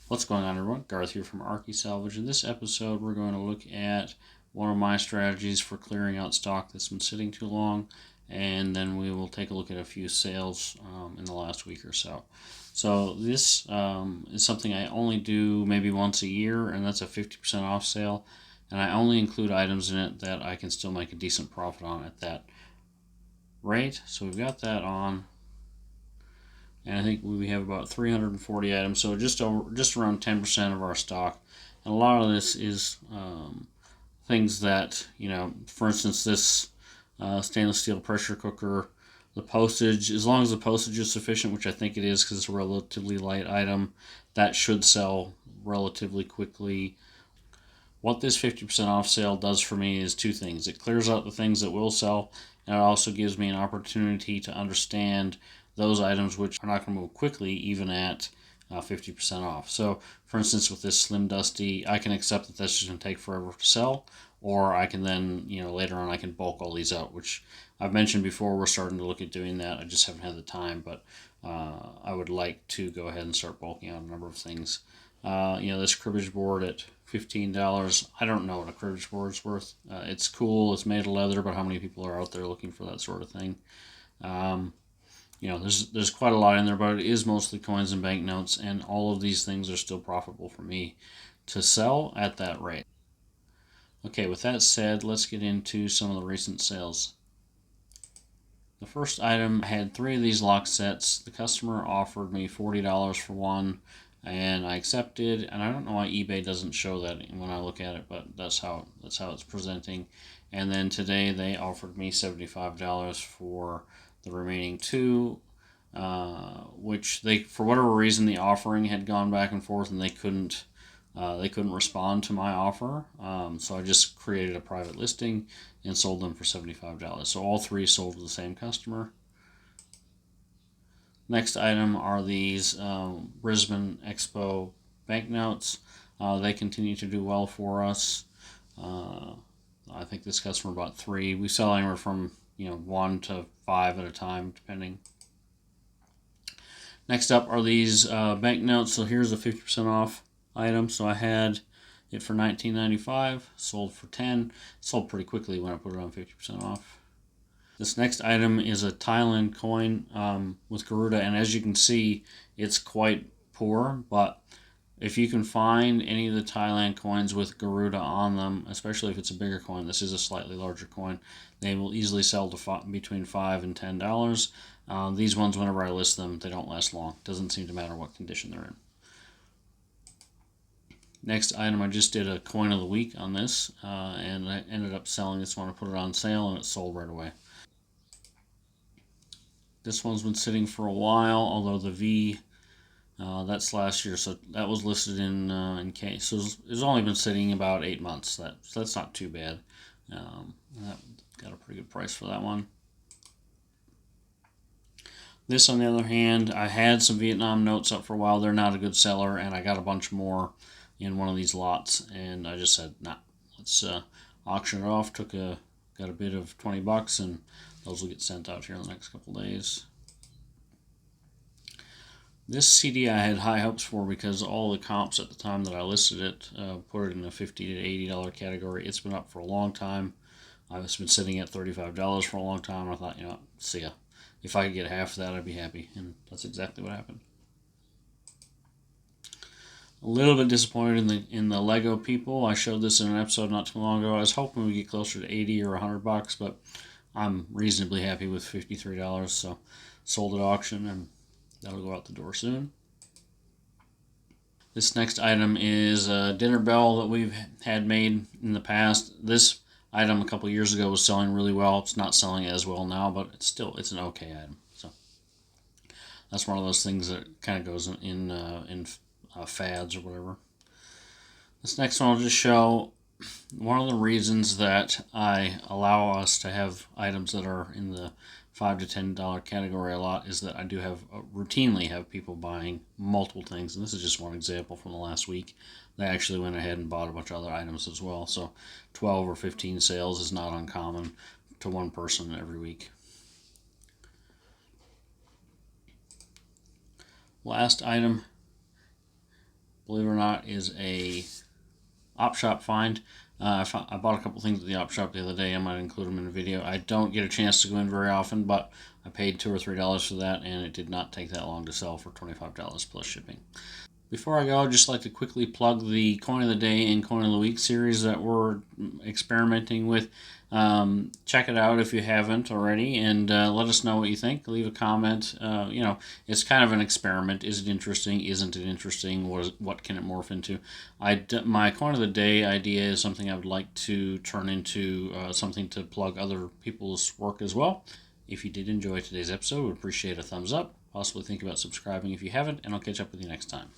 What's going on, everyone? Garth here from Archisalvage. In this episode, we're going to look at one of my strategies for clearing out stock that's been sitting too long, and then we will take a look at a few sales in the last week or so. So this is something I only do maybe once a year, and that's a 50% off sale, and I only include items in it that I can still make a decent profit on at that rate. So we've got that on. And I think we have about 340 items, so just around 10% of our stock. And a lot of this is things that, for instance, this stainless steel pressure cooker, the postage, as long as the postage is sufficient, which I think it is because it's a relatively light item, that should sell relatively quickly. What this 50% off sale does for me is two things. It clears out the things that will sell, and it also gives me an opportunity to understand those items which are not going to move quickly even at 50% off. So for instance, with this Slim Dusty, I can accept that that's just going to take forever to sell, or I can then, later on I can bulk all these out, which I've mentioned before. We're starting to look at doing that. I just haven't had the time, but I would like to go ahead and start bulking out a number of things. This cribbage board at $15. I don't know what a cribbage board is worth. It's cool. It's made of leather, but how many people are out there looking for that sort of thing? There's quite a lot in there, but it is mostly coins and banknotes, and all of these things are still profitable for me to sell at that rate. Okay, with that said, let's get into some of the recent sales. The first item, I had 3 of these lock sets. The customer offered me $40 for one, and I accepted. And I don't know why eBay doesn't show that when I look at it, but that's how it's presenting. And then today they offered me $75 for the remaining 2, which they, for whatever reason, the offering had gone back and forth, and they couldn't respond to my offer. So I just created a private listing and sold them for $75. So all 3 sold to the same customer. Next item are these Brisbane Expo banknotes. They continue to do well for us. I think this customer bought 3. We sell anywhere from 1 to 5 at a time, depending. Next up are these banknotes. So here's a 50% off item. So I had it for $19.95, sold for $10. Sold pretty quickly when I put it on 50% off. This next item is a Thailand coin with Garuda, and as you can see, it's quite poor, but if you can find any of the Thailand coins with Garuda on them, especially if it's a bigger coin, this is a slightly larger coin, they will easily sell to between $5 and $10. These ones, whenever I list them, they don't last long. Doesn't seem to matter what condition they're in. Next item, I just did a coin of the week on this, and I ended up selling this one. I put it on sale, and it sold right away. This one's been sitting for a while, although the V, that's last year, so that was listed in K. So it's only been sitting about 8 months. So that's not too bad. Got a pretty good price for that one. This, on the other hand, I had some Vietnam notes up for a while. They're not a good seller, and I got a bunch more in one of these lots, and I just said, nah, let's auction it off. Got a bid of $20, and those will get sent out here in the next couple days. This CD I had high hopes for because all the comps at the time that I listed it put it in a $50 to $80 category. It's been up for a long time. I've been sitting at $35 for a long time. I thought, see ya. If I could get half of that, I'd be happy, and that's exactly what happened. A little bit disappointed in the Lego people. I showed this in an episode not too long ago. I was hoping we'd get closer to 80 or $100, but I'm reasonably happy with $53. So sold at auction, and that'll go out the door soon. This next item is a dinner bell that we've had made in the past. This item a couple years ago was selling really well. It's not selling as well now, but it's an okay item. So that's one of those things that kind of goes in fads or whatever. This next one I'll just show one of the reasons that I allow us to have items that are in the $5 to $10 category a lot is that I do routinely have people buying multiple things, and this is just one example from the last week. They actually went ahead and bought a bunch of other items as well, so 12 or 15 sales is not uncommon to one person every week. Last item believe it or not, is a op shop find. I bought a couple things at the op shop the other day. I might include them in the video. I don't get a chance to go in very often, but I paid $2 or $3 for that, and it did not take that long to sell for $25 plus shipping. Before I go, I'd just like to quickly plug the Coin of the Day and Coin of the Week series that we're experimenting with. Check it out if you haven't already, and let us know what you think. Leave a comment. It's kind of an experiment. Is it interesting? Isn't it interesting? What can it morph into? My Coin of the Day idea is something I would like to turn into something to plug other people's work as well. If you did enjoy today's episode, we'd appreciate a thumbs up. Possibly think about subscribing if you haven't, and I'll catch up with you next time.